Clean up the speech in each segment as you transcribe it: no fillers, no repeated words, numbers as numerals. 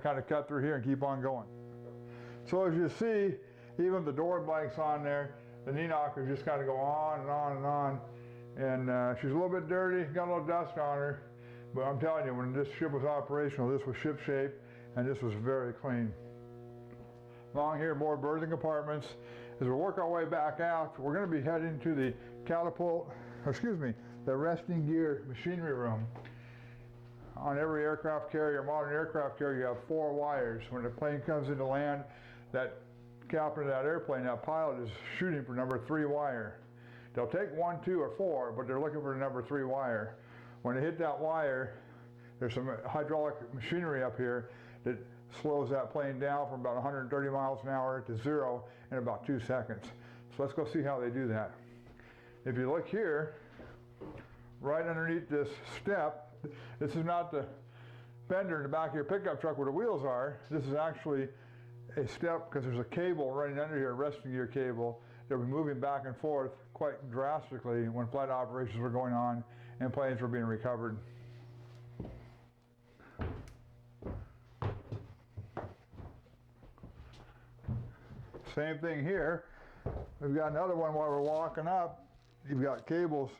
kind of cut through here and keep on going. So as you see, even the door blanks on there, the knee knockers just kind of go on and on and on. And she's a little bit dirty, got a little dust on her, but I'm telling you, when this ship was operational, this was ship shape, and this was very clean. Along here, more berthing compartments. As we work our way back out, we're going to be heading to the the resting gear machinery room. On every aircraft carrier, modern aircraft carrier, you have 4 wires. When the plane comes into land, that captain of that airplane, that pilot, is shooting for number 3 wire. They'll take 1, 2, or 4, but they're looking for the number 3 wire. When they hit that wire, there's some hydraulic machinery up here that slows that plane down from about 130 miles an hour to 0 in about 2 seconds. So let's go see how they do that. If you look here, right underneath this step, this is not the fender in the back of your pickup truck where the wheels are. This is actually a step because there's a cable running under here, a resting gear cable, that was moving back and forth quite drastically when flight operations were going on and planes were being recovered. Same thing here. We've got another one while we're walking up. You've got cables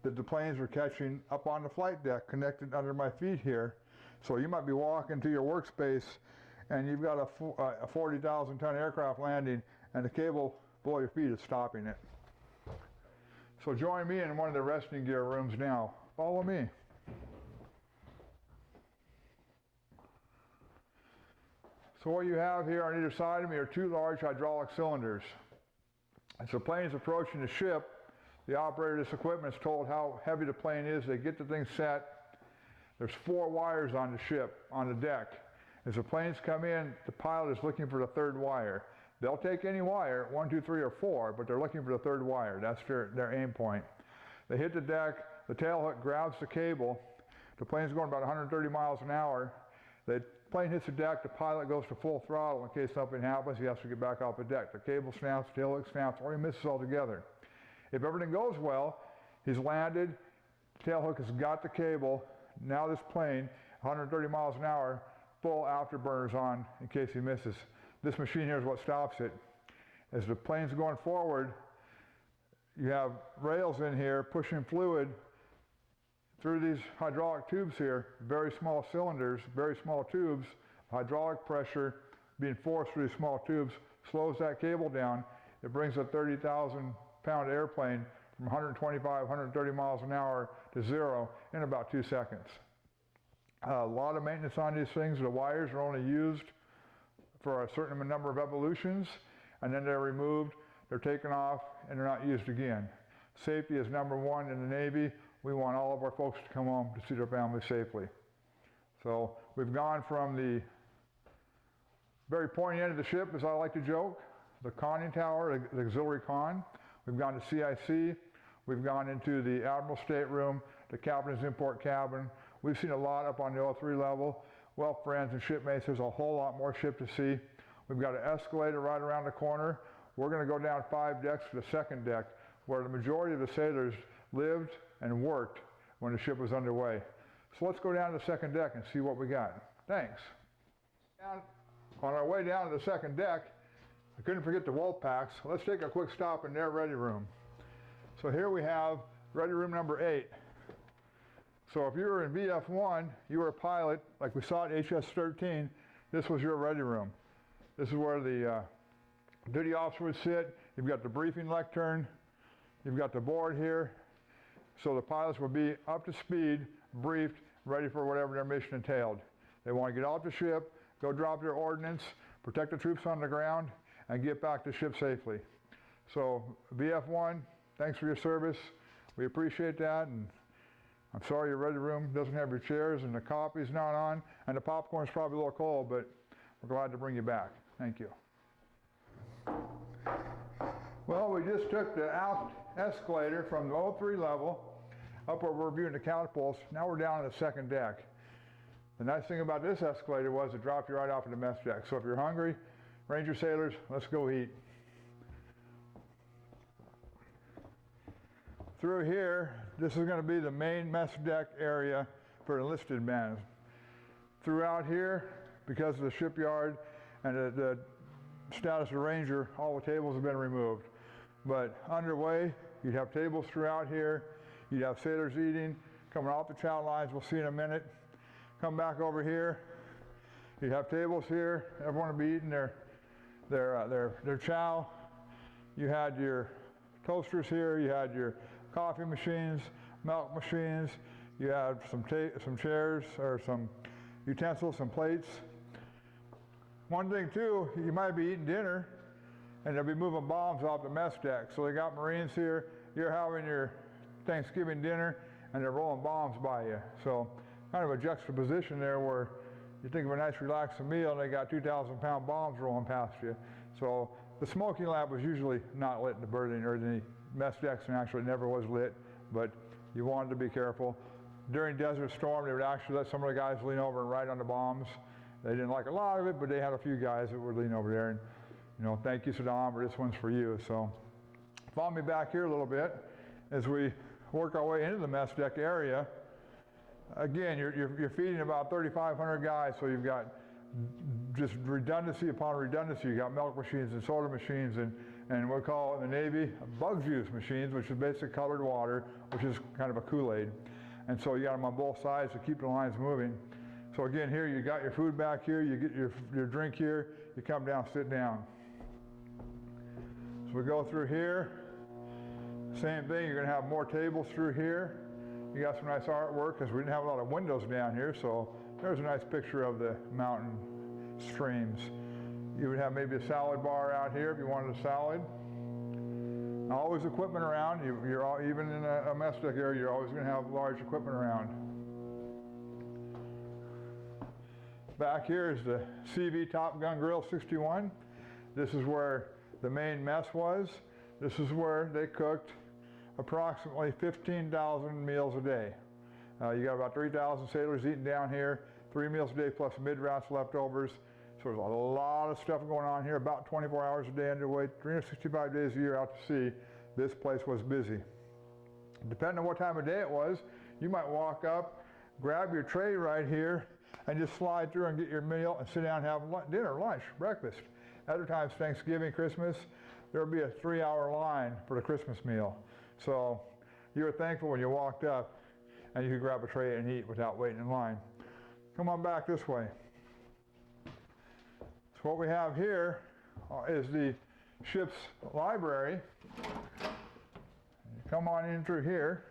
that the planes were catching up on the flight deck connected under my feet here. So you might be walking to your workspace and you've got a 40,000 ton aircraft landing and the cable below your feet is stopping it. So join me in one of the resting gear rooms now. Follow me. So what you have here on either side of me are 2 large hydraulic cylinders. As the plane is approaching the ship, the operator of this equipment is told how heavy the plane is. They get the thing set. There's 4 wires on the ship, on the deck. As the planes come in, the pilot is looking for the 3rd wire. They'll take any wire, 1, 2, 3, or 4, but they're looking for the 3rd wire. That's their aim point. They hit the deck, the tail hook grabs the cable. The plane's going about 130 miles an hour. The plane hits the deck, the pilot goes to full throttle in case something happens. He has to get back off the deck. The cable snaps, the tail hook snaps, or he misses altogether. If everything goes well, he's landed, the tail hook has got the cable. Now this plane, 130 miles an hour, full afterburners on in case he misses. This machine here is what stops it. As the plane's going forward, you have rails in here pushing fluid through these hydraulic tubes here, very small cylinders, very small tubes. Hydraulic pressure being forced through these small tubes slows that cable down. It brings a 30,000 pound airplane from 125, 130 miles an hour to 0 in about 2 seconds. A lot of maintenance on these things. The wires are only used for a certain number of evolutions, and then they're removed, they're taken off, and they're not used again. Safety is number 1 in the Navy. We want all of our folks to come home to see their families safely. So we've gone from the very pointy end of the ship, as I like to joke, the conning tower, the auxiliary con. We've gone to CIC. We've gone into the Admiral stateroom, the captain's import cabin. We've seen a lot up on the 03 level. Well, friends and shipmates, there's a whole lot more ship to see. We've got an escalator right around the corner. We're going to go down 5 decks to the 2nd deck, where the majority of the sailors lived and worked when the ship was underway. So let's go down to the 2nd deck and see what we got. Thanks. On our way down to the 2nd deck, I couldn't forget the wolf packs. Let's take a quick stop in their ready room. So here we have ready room number 8. So if you were in VF1, you were a pilot, like we saw at HS-13, this was your ready room. This is where the duty officer would sit. You've got the briefing lectern. You've got the board here. So the pilots would be up to speed, briefed, ready for whatever their mission entailed. They want to get off the ship, go drop their ordnance, protect the troops on the ground, and get back to ship safely. So VF1, thanks for your service. We appreciate that, and I'm sorry your ready room doesn't have your chairs and the coffee's not on, and the popcorn's probably a little cold, but we're glad to bring you back. Thank you. Well, we just took the aft escalator from the 03 level up where we're viewing the catapults. Now we're down on the 2nd deck. The nice thing about this escalator was it dropped you right off of the mess deck. So if you're hungry, Ranger sailors, let's go eat. Through here, this is going to be the main mess deck area for enlisted men. Throughout here, because of the shipyard and the status of Ranger, all the tables have been removed. But underway, you'd have tables throughout here. You'd have sailors eating, coming off the chow lines, we'll see in a minute. Come back over here. You'd have tables here. Everyone would be eating their chow. You had your toasters here. You had your coffee machines, milk machines. You had some chairs or some utensils, some plates. One thing too, you might be eating dinner and they'll be moving bombs off the mess deck. So they got Marines here, you're having your Thanksgiving dinner and they're rolling bombs by you. So kind of a juxtaposition there where you think of a nice relaxing meal and they got 2,000-pound bombs rolling past you. So the smoking lab was usually not lit in the berthing or the mess decks, and actually never was lit, but you wanted to be careful. During Desert Storm, they would actually let some of the guys lean over and write on the bombs. They didn't like a lot of it, but they had a few guys that would lean over there and, you know, thank you, Saddam, or this one's for you. So follow me back here a little bit as we work our way into the mess deck area. Again, you're feeding about 3,500 guys, so you've got just redundancy upon redundancy. You've got milk machines and soda machines and we'll call it in the Navy bug juice machines, which is basically colored water, which is kind of a Kool-Aid. And so you got them on both sides to keep the lines moving. So again, here you got your food back here, you get your drink here, you come down, sit down. So we go through here, same thing, you're gonna have more tables through here. You got some nice artwork because we didn't have a lot of windows down here, so there's a nice picture of the mountain streams. You would have maybe a salad bar out here if you wanted a salad. Always equipment around. Even in a mess deck area, you're always going to have large equipment around. Back here is the CV Top Gun Grill 61. This is where the main mess was. This is where they cooked approximately 15,000 meals a day. You got about 3,000 sailors eating down here, 3 meals a day plus mid-rats leftovers. So there's a lot of stuff going on here, about 24 hours a day underway, 365 days a year out to sea. This place was busy. Depending on what time of day it was, you might walk up, grab your tray right here, and just slide through and get your meal and sit down and have dinner, lunch, breakfast. Other times, Thanksgiving, Christmas, there would be a 3-hour line for the Christmas meal. So you were thankful when you walked up and you could grab a tray and eat without waiting in line. Come on back this way. So what we have here is the ship's library. You come on in through here,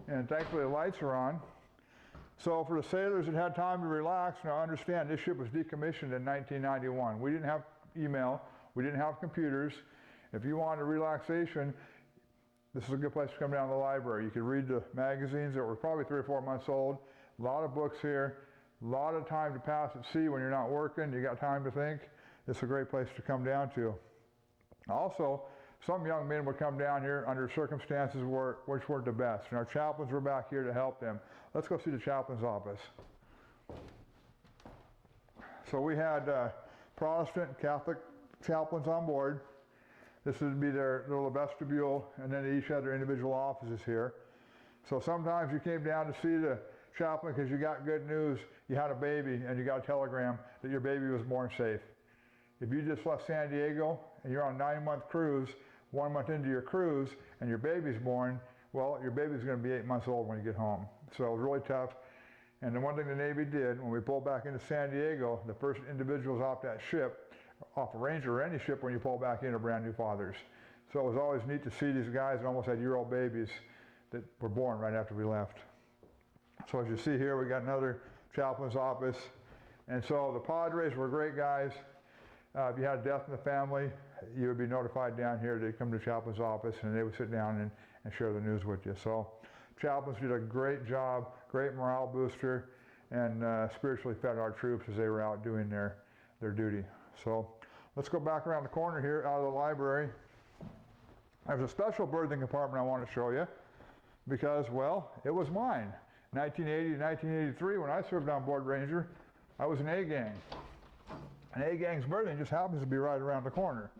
and thankfully the lights are on. So for the sailors that had time to relax, now understand this ship was decommissioned in 1991. We didn't have email, we didn't have computers. If you wanted relaxation, this is a good place to come down to the library. You could read the magazines that were probably 3 or 4 months old. A lot of books here. A lot of time to pass at sea when you're not working. You got time to think. It's a great place to come down to. Also, some young men would come down here under circumstances which weren't the best. And our chaplains were back here to help them. Let's go see the chaplain's office. So we had Protestant, Catholic chaplains on board. This would be their little vestibule, and then they each had their individual offices here. So sometimes you came down to see the chaplain because you got good news. You had a baby and you got a telegram that your baby was born safe. If you just left San Diego and you're on a 9-month cruise, 1 month into your cruise, and your baby's born, well, your baby's going to be 8 months old when you get home. So it was really tough. And the one thing the Navy did, when we pulled back into San Diego, the first individuals off that ship, off a Ranger or any ship when you pull back in, are brand new fathers. So it was always neat to see these guys that almost had year-old babies that were born right after we left. So as you see here, we got another chaplain's office. And so the Padres were great guys. If you had a death in the family, you would be notified down here. They'd come to the chaplain's office and they would sit down and share the news with you. So chaplains did a great job, great morale booster, and spiritually fed our troops as they were out doing their duty. So let's go back around the corner here out of the library. There's a special berthing compartment I want to show you because, well, it was mine. 1980 to 1983, when I served on board Ranger, I was an A-gang. An A-gang's berthing just happens to be right around the corner.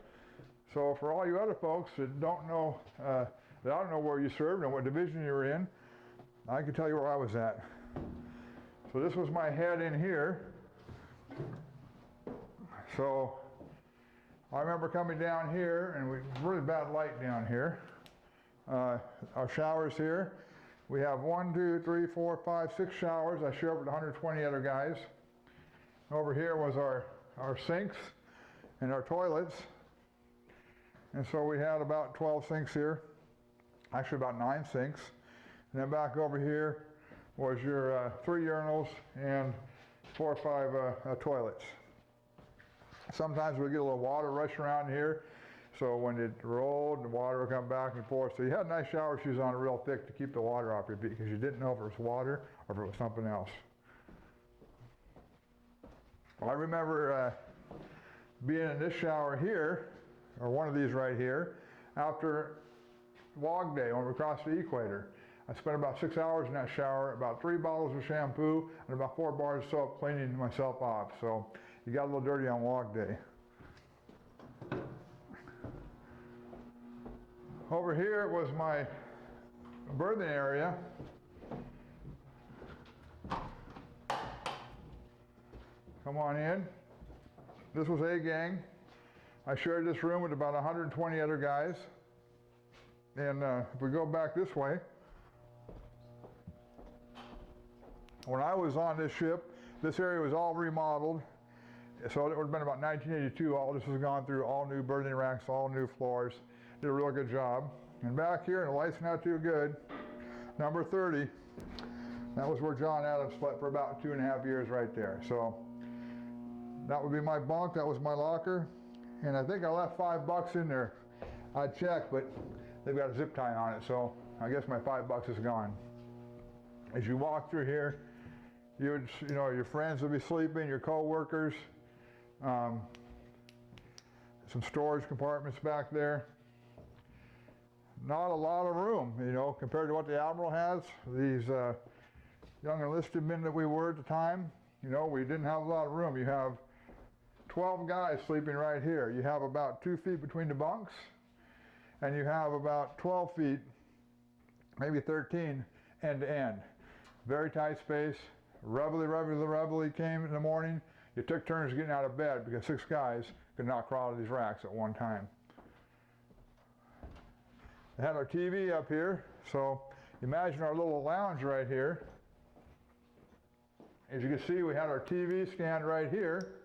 So for all you other folks that don't know, that I don't know where you served and what division you were in, I can tell you where I was at. So this was my head in here. So I remember coming down here, and we really bad light down here. Our showers here. We have 1, 2, 3, 4, 5, 6 showers. I share with 120 other guys. Over here was our sinks and our toilets. And so we had about 12 sinks here. Actually about 9 sinks. And then back over here was your 3 urinals and 4 or 5 toilets. Sometimes we get a little water rushing around here. So when it rolled, the water would come back and forth. So you had nice shower shoes on real thick to keep the water off your feet because you didn't know if it was water or if it was something else. Well, I remember being in this shower here, or one of these right here, after log day when we crossed the equator. I spent about 6 hours in that shower, about 3 bottles of shampoo, and about 4 bars of soap cleaning myself off. So you got a little dirty on log day. Over here was my berthing area. Come on in. This was A gang. I shared this room with about 120 other guys. And if we go back this way, when I was on this ship, this area was all remodeled. So it would have been about 1982. All this was gone through, all new berthing racks, all new floors. Did a real good job. And back here, and the light's not too good, number 30, that was where John Adams slept for about 2.5 years right there. So that would be my bunk, that was my locker. And I think I left $5 in there. I checked, but they've got a zip tie on it, so I guess my $5 is gone. As you walk through here, your friends will be sleeping, your co-workers, some storage compartments back there. Not a lot of room, compared to what the Admiral has. These young enlisted men that we were at the time, we didn't have a lot of room. You have 12 guys sleeping right here. You have about 2 feet between the bunks, and you have about 12 feet, maybe 13, end to end. Very tight space. Reveille came in the morning. You took turns getting out of bed because 6 guys could not crawl to these racks at one time. They had our TV up here, so imagine our little lounge right here. As you can see, we had our TV stand right here.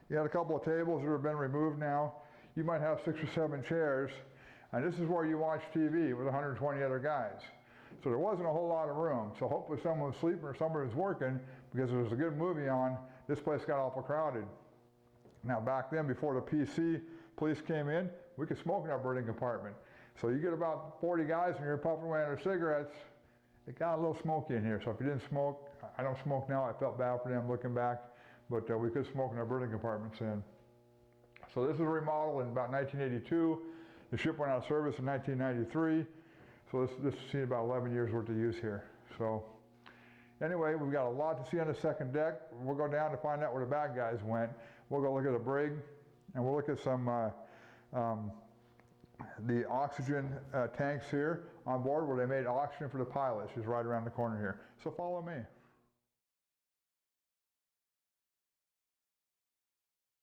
You had a couple of tables that have been removed now. You might have 6 or 7 chairs, and this is where you watch TV with 120 other guys. So there wasn't a whole lot of room. So hopefully someone was sleeping or somebody was working because there was a good movie on. This place got awful crowded. Now back then, before the PC police came in, we could smoke in our berthing compartment. So you get about 40 guys and you're puffing away on their cigarettes. It got a little smoky in here. So if you didn't smoke, I don't smoke now. I felt bad for them looking back, but we could smoke in our berthing compartments then. So this was remodeled in about 1982. The ship went out of service in 1993. So this has seen about 11 years worth of use here. So anyway, we've got a lot to see on the second deck. We'll go down to find out where the bad guys went. We'll go look at the brig, and we'll look at some the oxygen tanks here on board where they made oxygen for the pilots, is right around the corner here. So follow me.